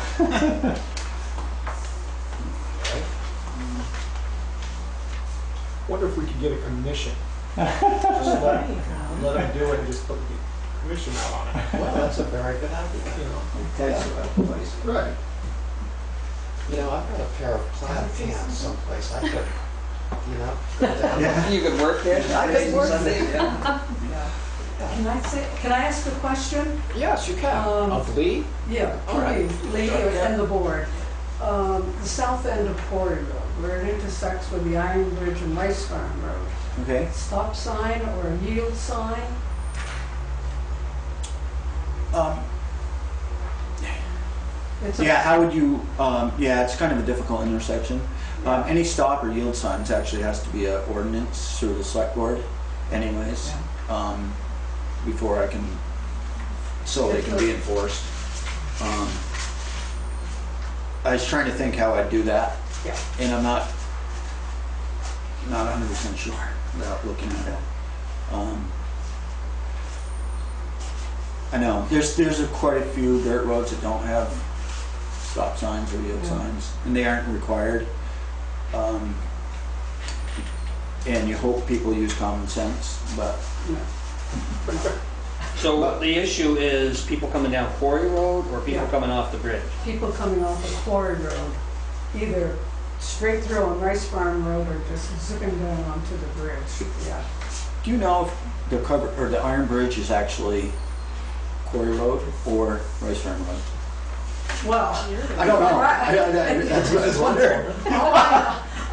Wonder if we could get a commission. Just let them do it and just put the commission out on it. Well, that's a very good idea. That's Right. You know, I've got a pair of plaid pants someplace. I could, go down. Yeah. You could work there? I could work there. Can I ask a question? Yes, you can. Of Lee? Yeah, All right. Lee and the board. The south end of Quarry Road, where it intersects with the Iron Bridge and Rice Farm Road. Okay. Stop sign or a yield sign? Yeah, how would you, it's kind of a difficult intersection. Any stop or yield signs actually has to be an ordinance through the select board anyways, before so they can be enforced. I was trying to think how I'd do that, Yeah. and I'm not 100% sure without looking at it. I know, there's quite a few dirt roads that don't have stop signs or yield signs, and they aren't required. And you hope people use common sense, but So the issue is people coming down Quarry Road or people Yeah. coming off the bridge? People coming off of Quarry Road, either straight through on Rice Farm Road or just zipping down onto the bridge, yeah. do you know if the cover, or the Iron Bridge is actually Quarry Road or Rice Farm Road? Well, I don't know. That's what I was wondering.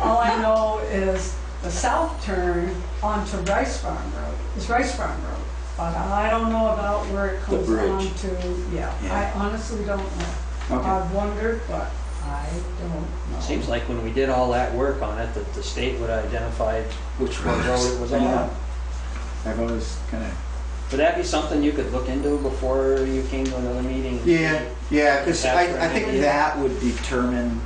all I know is the south turn onto Rice Farm Road is Rice Farm Road. But I don't know about where it comes bridge. on to, Yeah. I honestly don't know. Okay. I've wondered, but I don't know. Seems like when we did all that work on it, that the state would have identified Which what road it was I know. on. I've always kind of. Would that be something you could look into before you came to another meeting? Yeah, because That's I think right. that would determine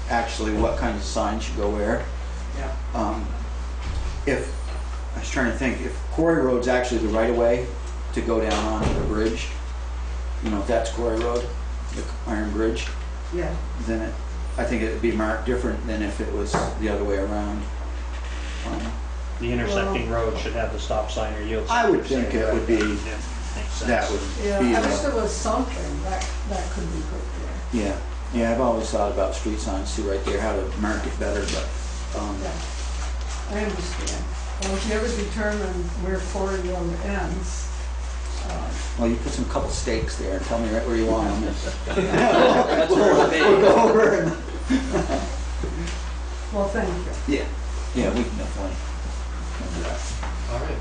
actually what kind of sign should go where. Yeah. If, I was trying to think, if Quarry Road's actually the right of way to go down onto the bridge, you know, if that's Quarry Road, the Iron Bridge, Yeah. then I think it'd be marked different than if it was the other way around. The intersecting road should have the stop sign or yield sign. I would think it would be, Yeah, makes sense. that would Yeah, be, I wish there was something that could be put there. yeah, I've always thought about street signs too, right there, how to mark it better, but, Yeah, I understand. Well, if you ever determine where Quarry Road ends, well, you put some couple stakes there and tell me right where you want them. That's where it'll be. We'll go over and, well, thank you. yeah, we can definitely do that. All right.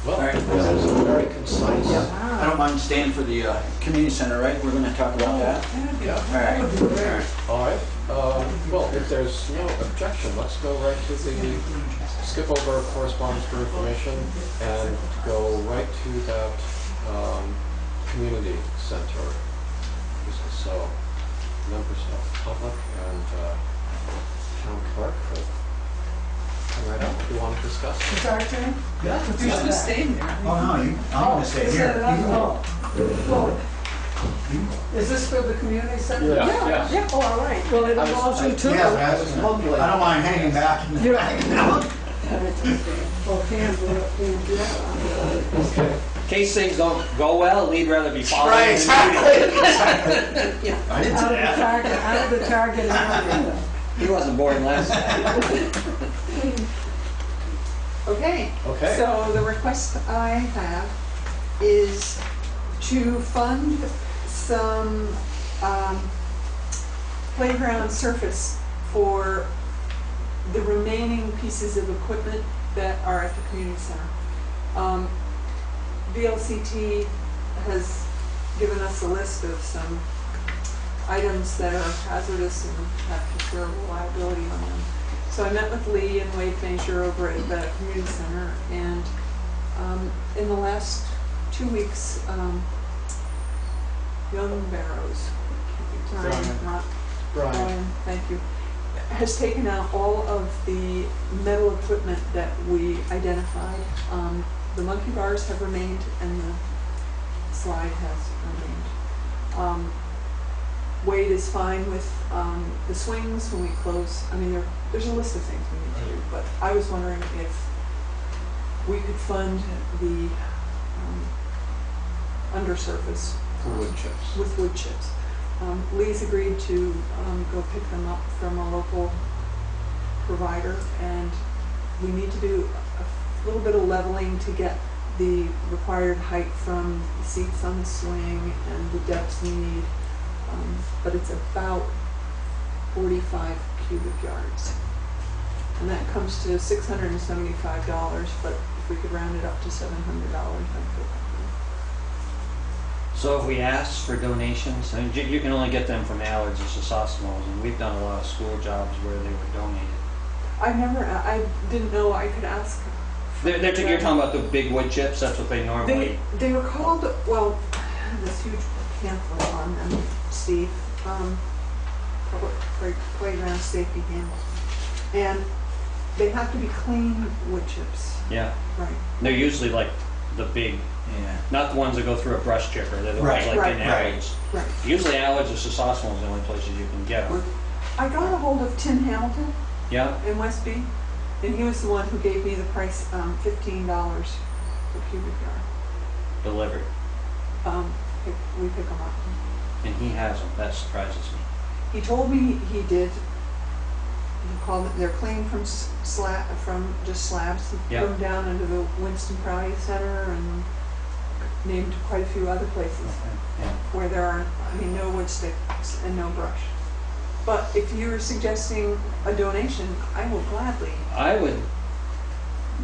Well, All right. this is very concise. I don't mind staying for the community center, right? We're gonna talk about that. Yeah. All right. That would be great. All right. Well, if there's no objection, let's go right to the, skip over correspondence for information and go right to that community center. So, members of public and town clerk could come right up if you want to discuss. It's our turn? Yeah, Who's you should have that? stayed there. Oh, no, I'm gonna stay Is here. that enough? Well, is this for the community center? Yeah. Yeah, oh, all right. Well, it involves you too. Yeah, I don't mind hanging back. You're right. Well, can't do it. Okay. In case things don't go well, we'd rather be following Right, the meeting. I didn't say that. Out of the target area. He wasn't born last night. Okay. Okay. So the request I have is to fund some playground surface for the remaining pieces of equipment that are at the community center. VLCT has given us a list of some items that are hazardous and have considerable liability on them. So I met with Lee and Wade Major over at the community center, and in the last 2 weeks, Young Barrows, Brian, thank you, has taken out all of the metal equipment that we identified. The monkey bars have remained and the slide has remained. Wade is fine with the swings when we close. I mean, there's a list of things we need to do, but I was wondering if we could fund the undersurface Wood chips. with wood chips. Lee's agreed to go pick them up from a local provider, and we need to do a little bit of leveling to get the required height from the seats on the swing and the depths we need. But it's about 45 cubic yards. And that comes to $675, but if we could round it up to $700, I'd feel comfortable. So if we ask for donations, and you can only get them from Allards or Sosimo's, and we've done a lot of school jobs where they were donated. I didn't know I could ask. You're talking about the big wood chips, that's what they normally... They were called, well, this huge pamphlet on them, Steve, public playground safety handbook. And they have to be clean wood chips, Yeah, right? they're usually like the big, Yeah. not the ones that go through a brush chipper, they're the ones Right, like right, in right. Allards. Right. Usually Allards or Sossassmal is the only places you can get them. I got a hold of Tim Hamilton Yeah, in Westby, and he was the one who gave me the price, $15 per cubic yard. delivered, We pick them up. and he has them, that surprises me. He told me he did, he called it, they're clean from from just slabs. He Yeah. put them down into the Winston Prouty Center and named quite a few other places Yeah. where there are, no wood sticks and no brush. But if you're suggesting a donation, I will gladly. I would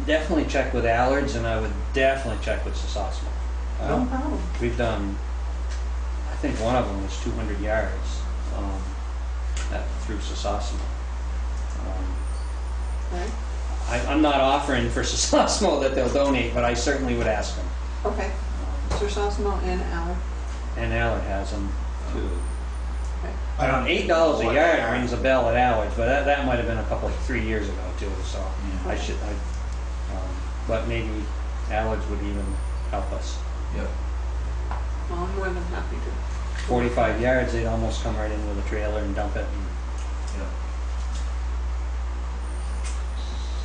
definitely check with Allards, and I would definitely check with Sossassmal. No problem. We've done, I think one of them was 200 yards through Sossassmal. Right? I'm not offering for Sossassmal that they'll donate, but I certainly would ask them. Okay. Sir Sosmo and Allard. And Allard has them too. Okay. I don't $8 a yard rings a bell at Allards, but that might have been 3 years ago too, so Yeah. but maybe Allards would even help us. Yep. Well, I'm more than happy to. 45 yards, they'd almost come right in with a trailer and dump it. Yep.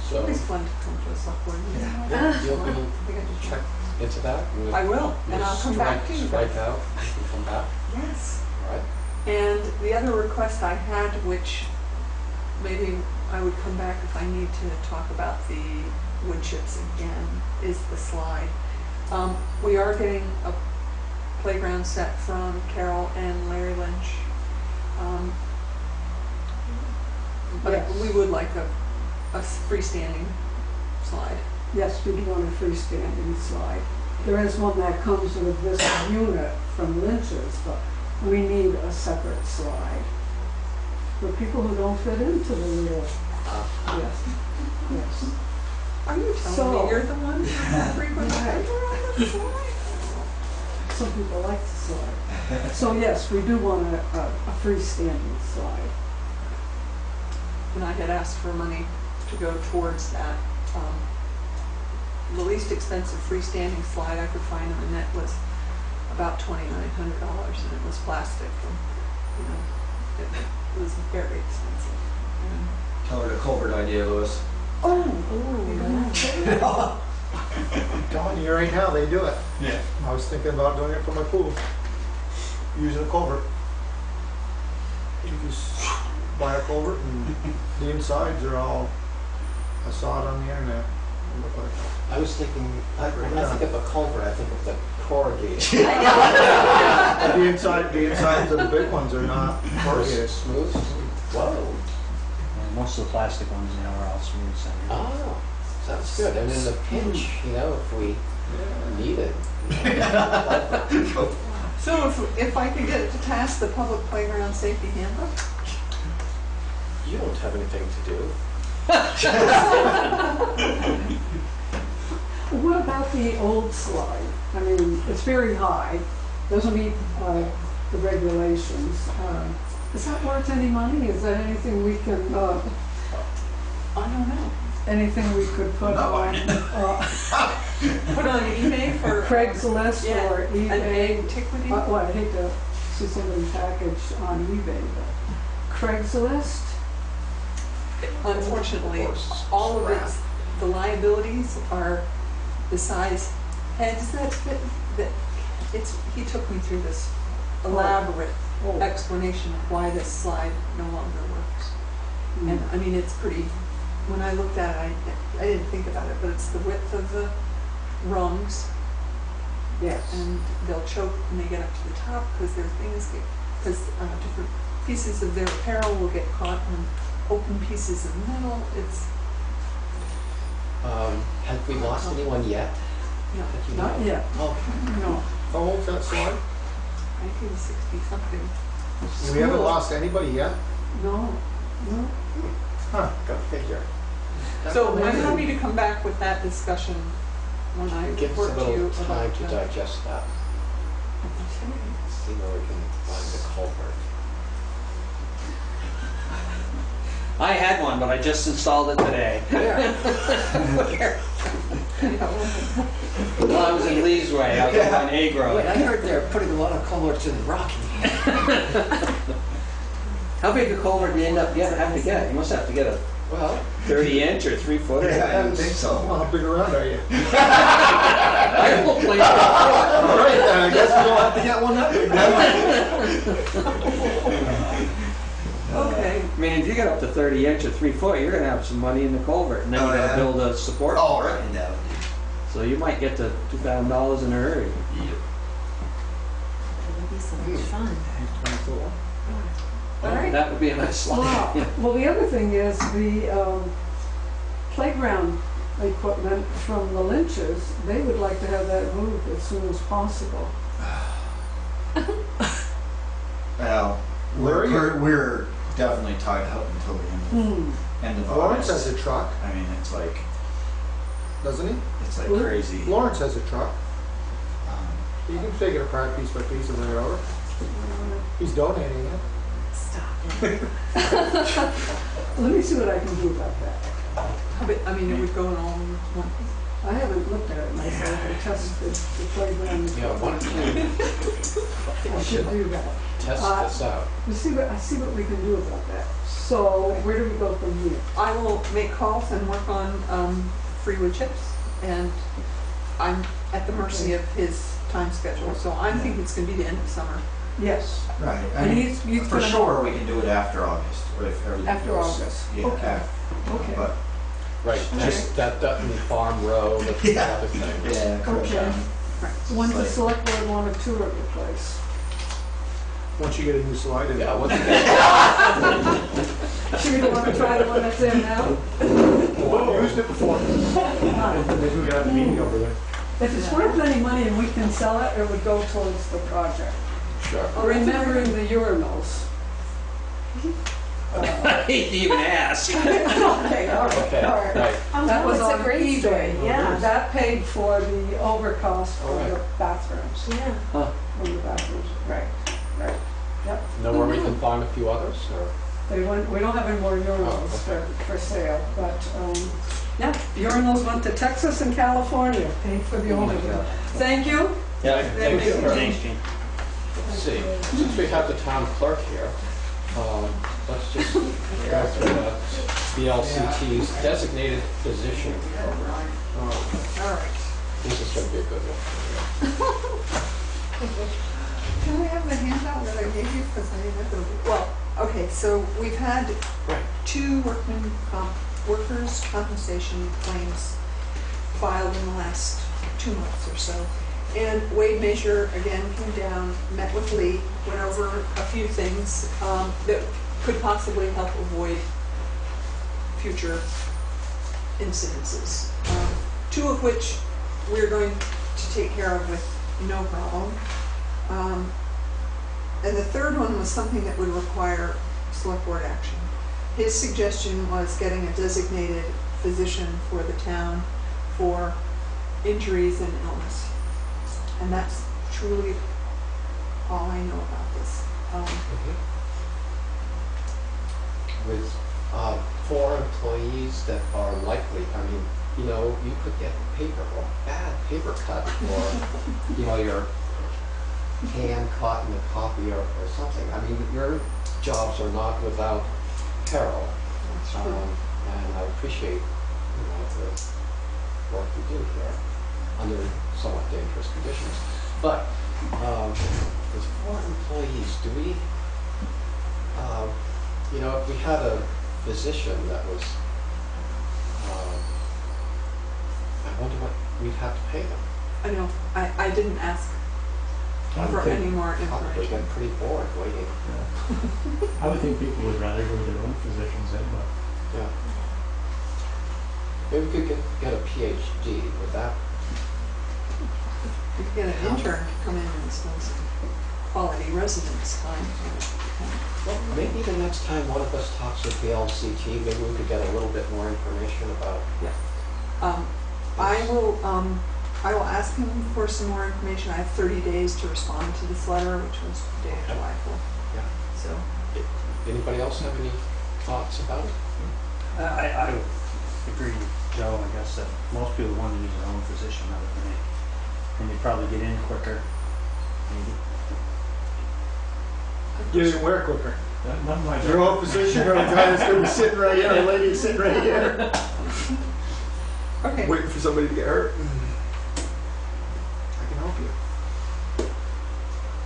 It's So, always fun to come to a select board meeting. you'll I think I just check into that? I will, and I'll come back to you. Strike out and come back, Yes. all right? And the other request I had, which maybe I would come back if I need to talk about the wood chips again, is the slide. We are getting a playground set from Carol and Larry Lynch. But Yes. we would like a freestanding slide. Yes, we do want a freestanding slide. There is one that comes with this unit from Lynch's, but we need a separate slide for people who don't fit into the little, yes, yes. Are you telling So- me you're the one who frequents Right. paper on the slide? Some people like to slide. So yes, we do want a freestanding slide. And I had asked for money to go towards that. The least expensive freestanding slide I could find on the net was about $2,900, and it was plastic, and, it was very expensive. And- Tell her the culvert idea, Louis. Telling you right now, they do it. Yeah. I was thinking about doing it for my pool, using a culvert. You just buy a culvert and the insides are all, I saw it on the internet. It looked like I was thinking, when I think of a culvert, I think of the corrugated. the insides of the big ones are not corrugated. Smooth? Whoa. And most of the plastic ones now are all smooth center. Oh, sounds good. And in the pinch, if we need it. So if I could get it to pass the public playground safety handbook? You don't have anything to do. What about the old slide? I mean, it's very high, doesn't meet the regulations. Is that worth any money? Is that anything we can, I don't know. anything we could put on Put on eBay for Craigslist Yeah, or an eBay? antiquity? Well, I hate to see something packaged on eBay, but Craigslist? Unfortunately, Of course, all of scrap. the liabilities are the size heads that he took me through this elaborate Oh, explanation of why this slide no longer works. And I mean, it's pretty, when I looked at it, I didn't think about it, but it's the width of the rungs, yes. and they'll choke when they get up to the top because their things get, because different pieces of their apparel will get caught on open pieces of metal. It's, Have we lost anyone yet? no, That you Not know? yet, Oh, no. How old's that slide? 1960 something. We haven't lost anybody yet? No, no. Huh, go figure. So I'm happy to come back with that discussion when I give us report a to you little about time to digest that. see where we can find the culvert. I had one, but I just installed it today. Well, I was in Lee's Way, I was on Hague Road. I heard they're putting a lot of culverts in Rocky. How big a culvert do you end up having to get? You must have to get a Well, 30-inch or 3-footer. I don't think so. Well, how big around are you? I will play that. All right, then, I guess we don't have to get one that big. Okay, I mean, if you get up to 30-inch or 3-foot, you're gonna have some money in the culvert, and then Oh, you gotta yeah? build a support. Oh, for it. right, that would So you might get to $2,000 in a hurry. It would be so much fun. All right. That would be a nice slide. Wow. Well, the other thing is the playground equipment from the Lynches, they would like to have that moved as soon as possible. Well, Where are you? we're definitely tied up until the end of Lawrence August. has a truck, I mean, it's like doesn't it's like Where? crazy. Lawrence has a truck. Um, You can take it apart piece by piece and bring it over. He's donating it. Stop it. Let me see what I can do about that. I mean, it would go in all in one. I haven't looked at it myself, I tested the playground. yeah, why don't you I should do that. test this out? I see what we can do about that. So where do we go from here? I will make calls and work on Freewood chips, and I'm at the mercy of his time schedule, so I'm thinking it's gonna be the end of summer. Yes. Right. I And mean, he's for gonna- sure, we can do it after August, if everything After goes. August. Yeah. Okay. Okay. But Right, just that Dutton Farm Road, that's the Yeah. other thing. yeah, correct. Okay. When the select board want to tour the place? Once you get a new slide in. Yeah, what's Sure you don't want to try the one that's in now? Well, used it before. Maybe we got a meeting over there. If it's worth any money and we can sell it, it would go towards the project. Sure. Remembering the urinals. I hate to even ask. Okay, all right, Okay, all right. right. Oh, That no, was it's a on great eBay. story, yeah. That paid for the overcost for All the right. bathrooms. Yeah. For the bathrooms, right, right. Yep. Know where we can find a few others, or? We don't have any more urinals Oh, okay. for sale, but, yeah, urinals went to Texas and California, paid for the Oh my overbill. God. Thank you. Yeah, Thank you. thanks, Gene. Let's see, since we have the town clerk here, let's just go through the VLCT's designated physician program. All right. This is gonna be a good one. Can I have the handout that I gave you, because I didn't have to, well, okay, so we've had two workers' compensation claims filed in the last 2 months or so. And Wade Measure again came down, met with Lee, went over a few things that could possibly help avoid future incidences. Two of which we're going to take care of with no problem. And the third one was something that would require select board action. His suggestion was getting a designated physician for the town for injuries and illness. And that's truly all I know about this. With 4 employees that are likely, I mean, you know, you could get bad paper cut, or, you know, your hand caught in a copy or something. I mean, your jobs are not without peril. And I appreciate, you know, the work you do here under somewhat dangerous conditions. But with 4 employees, do we, you know, if we had a physician that was, I wonder what we'd have to pay them. I know, I didn't ask for any more Probably information. get pretty bored waiting. I would think people would rather go to their own physicians than, but Yeah. Maybe we could get a PhD with that. You could get an intern to come in and spend some quality residence time. Well, maybe the next time one of us talks with the LCT, maybe we could get a little bit more information about. I will I will ask him for some more information. I have 30 days to respond to this letter, which was dated July 4th. Yeah. So, Anybody else have any thoughts about it? I would agree with Joe, I guess, that most people want to use their own physician other than me. And you probably get in quicker, maybe. Get in where quicker? Not my Your own physician or the guy that's gonna be sitting right here, the lady that's sitting right here, okay. waiting for somebody to get hurt? I can help you.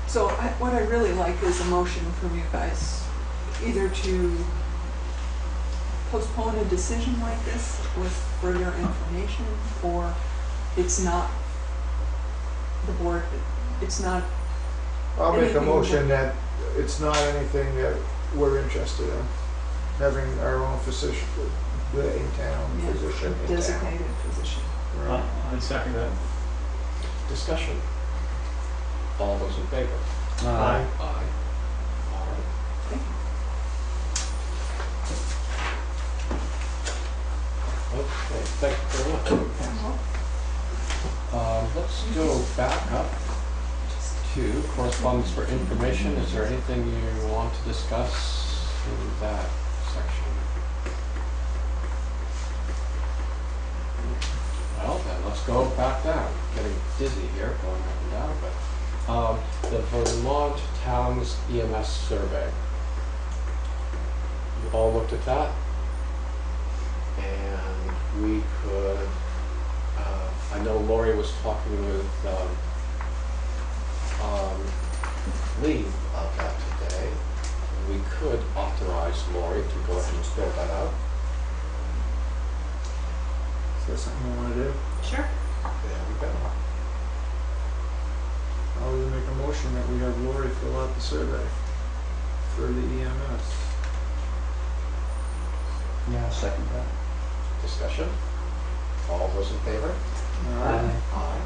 So what I really like is a motion from you guys, either to postpone a decision like this with further information, or it's not the board, it's not, I'll make a Anything motion that it's not anything that we're interested in, having our own physician, the in-town yeah, physician in town. designated physician. Right. I'd second that. Discussion. All those in favor? Uh, Aye. All right. Thank you. Okay, thank you very much. Let's go back up to correspondence for information. Is there anything you want to discuss in that section? Well, then let's go back down. Getting dizzy here, going up and down, but the Vermont Towns EMS survey. You all looked at that, and we could. I know Lori was talking with Lee about that today. We could authorize Lori to go ahead and fill that out. Is that something you wanna do? Sure. There we go. I'll either make a motion that we have Lori fill out the survey for the EMS. Yeah, I'll second that. Discussion. All those in favor? Alright. Aye.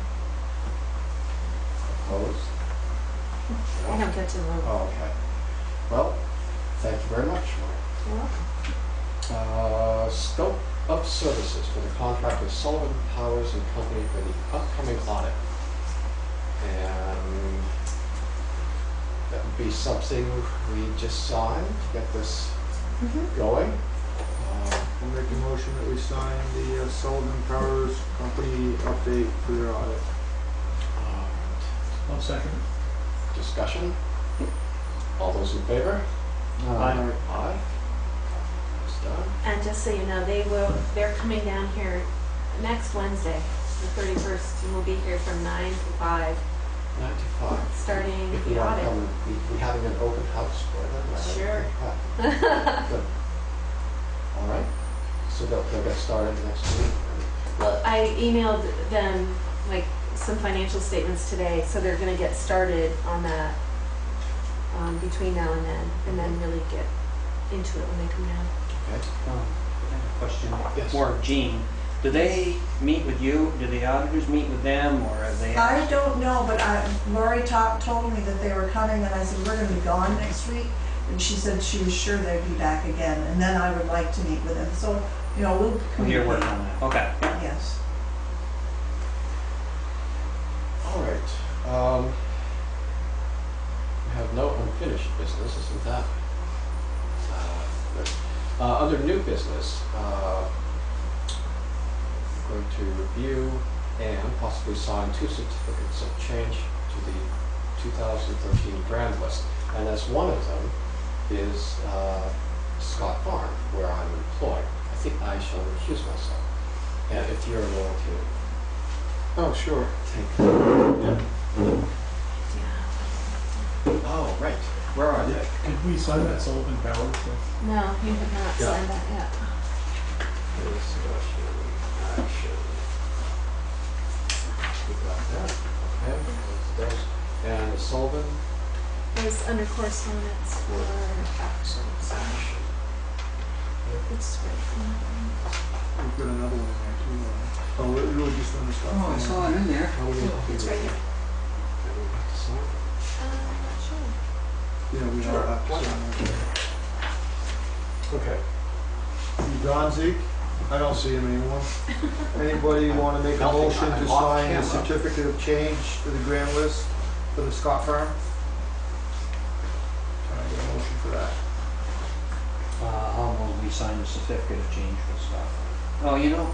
Opposed? I don't get to vote. Oh, okay. Well, thank you very much, You're welcome. Scope of services for the contract with Sullivan Powers and Company for the upcoming audit. And that would be something we just signed to get this going. I'll make a motion that we sign the Sullivan Powers Company update for their audit. I'll second it. Discussion? All those in favor? Aye. Aye. That's done. And just so you know, they're coming down here next Wednesday, the 31st, and we'll be here from 9 to 5, 95. starting If you the want to audit. come, we having an open house for them. right? Sure. Yeah. Good. All right. So they'll get started next week. But I emailed them like some financial statements today, so they're gonna get started on that between now and then really get into it when they come down. okay. I have a question Yes. for Jean. Do they meet with you? Do the auditors meet with them, or are they? I don't know, but Lori told me that they were coming, and I said, we're gonna be gone next week. And she said she was sure they'd be back again, and then I would like to meet with them. So, you know, we'll You're communicate. working on that. Okay. Yes. All right. We have no unfinished business, isn't that? Good. Under new business, going to review and possibly sign 2 certificates of change to the 2013 grand list. And as one of them is Scott Farm, where I'm employed. I think I shall recuse myself. And if you're willing to Oh, sure. take. Oh, right. Where are they? Could we sign that Sullivan Powers thing? No, you have not Yeah. signed that yet. Discussion, action. We got that. Okay. Those. And Sullivan. It was under correspondence for action, so Action. it's right. We've got another one in there too. Oh, we're really just on the stuff. Oh, I saw it in there. How do we do It's right here. that? Do we have to sign? I'm not sure. Yeah, we all have to sign that. Okay. You gone, Zeke? I don't see him anymore. Anybody want to make a Nothing. motion to I'm off sign the camera. certificate of change for the grand list for the Scott firm? Can I get a motion for that? I'll move we sign the certificate of change for stuff. Oh, you know.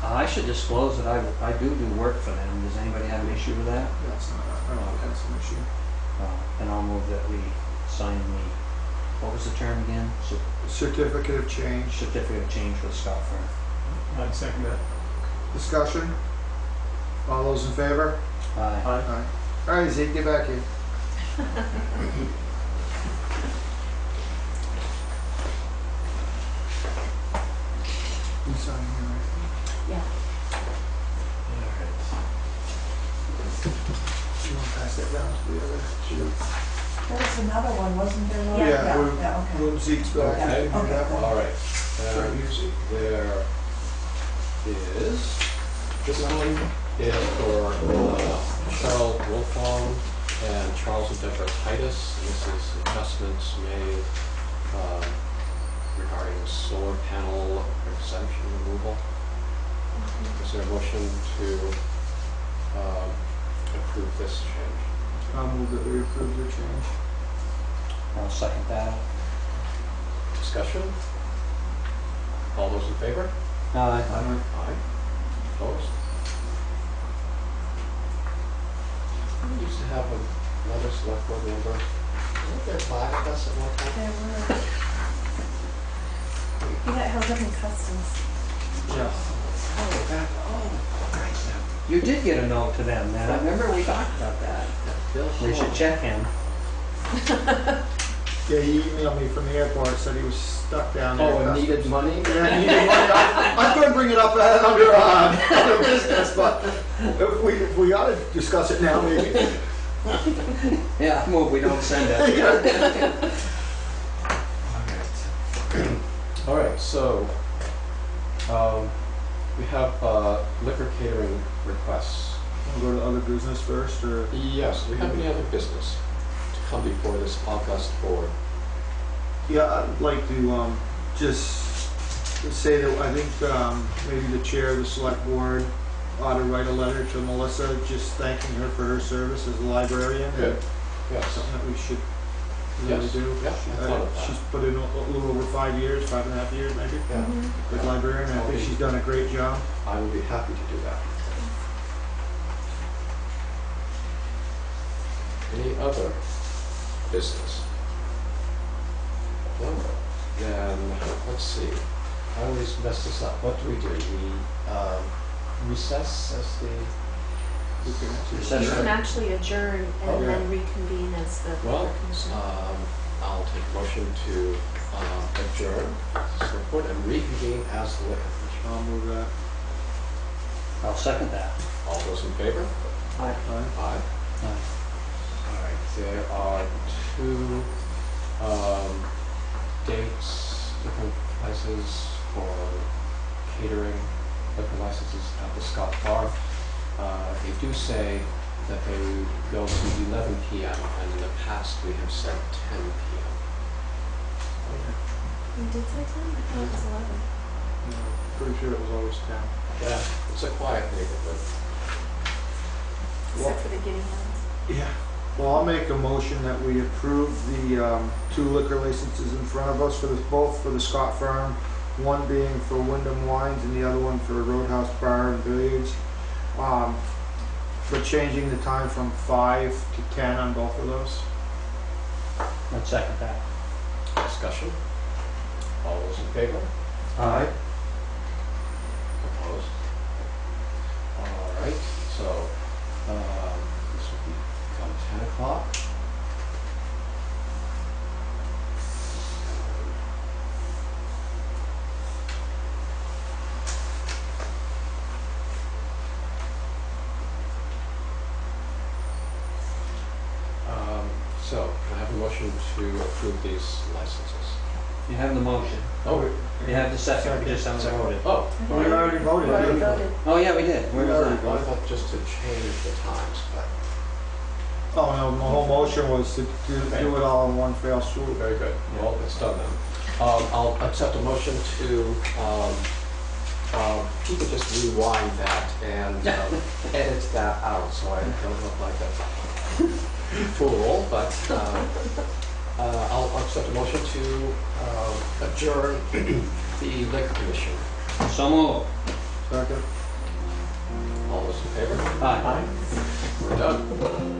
I should disclose that I do work for them. Does anybody have an issue with that? That's not, I don't think that's an issue. And I'll move that we sign the, what was the term again? Certificate of change. Certificate of change for the Scott firm. I'd second that. Discussion? All those in favor? Aye. Aye. All right, Zeke, get back here. You sign here, right? Yeah. You want to pass that down to the other sheet? There was another one, wasn't there? Laura? Yeah. Yeah, okay. When Zeke's back. Okay. you can do that one. All right. Sorry, And you, Zeke. there is, this one is for Charles Wolfong and Charles and Deborah Titus. This is adjustments made regarding solar panel exemption removal. Is there a motion to approve this change? I'll move that we approve the change. I'll second that. Discussion? All those in favor? Aye. Aye. Opposed? We used to have another select board member. Weren't there 5 of us at one time? There were. You got held up in customs. Yeah. Oh, that, oh, right. You did get a note to them then. I remember we talked about that. Bill We should Hall. check him. Yeah, he emailed me from the airport, said he was stuck down there. Oh, and needed money? Yeah, he needed money. I couldn't bring it up under business, but if we ought to discuss it now, maybe. Yeah, I move we don't send it. All right, so we have liquor catering requests. Wanna go to other business first, or? Yes, do we have any other business to come before this august board? Yeah, I'd like to just say that I think maybe the chair of the select board ought to write a letter to Melissa, just thanking her for her service as a librarian. Good. Yes. Something that we should really Yes. do. Yeah, I thought of that. She's put in a little over 5 years, 5.5 years maybe, Yeah, as librarian. I think she's done a great job. I would be happy to do that. Any other business? No? Then, let's see. I always mess this up. What do? We recess as the, Recess. You can actually adjourn and Okay. then reconvene as the well, liquor commission. I'll take a motion to adjourn select board and reconvene as the liquor commission. I'll move that. I'll second that. All those in favor? Aye. Aye. Aye. Aye. All right, there are 2 dates, different prices for catering liquor licenses at the Scott Bar. They do say that they go to 11 p.m. and in the past we have said 10 p.m. You did say 10? I thought it was 11. No, pretty sure it was always 10. Yeah, it's a quiet neighborhood. Except for the Guinea hens. Yeah. Well, I'll make a motion that we approve the 2 liquor licenses in front of us for both for the Scott Farm, one being for Wyndham Wines and the other one for Roadhouse Bar and Billiards. For changing the time from 5 to 10 on both of those. I'd second that. Discussion? All those in favor? Aye. Opposed? All right, so this will become 10 o'clock. So, can I have a motion to approve these licenses? You have the motion. Oh, You have the second, we just haven't voted. oh, We already voted. We already didn't we? voted. Oh, yeah, we did. Where We was already that? well, I thought just to change the times, but, Oh, no, my whole motion was to do it all in one fell swoop. Very good. Well, it's done then. I'll accept a motion to, you could just rewind that and edit that out so I don't look like a fool, but I'll accept a motion to adjourn the Liquor Commission. So moved. Second. All those in favor? Aye. We're done.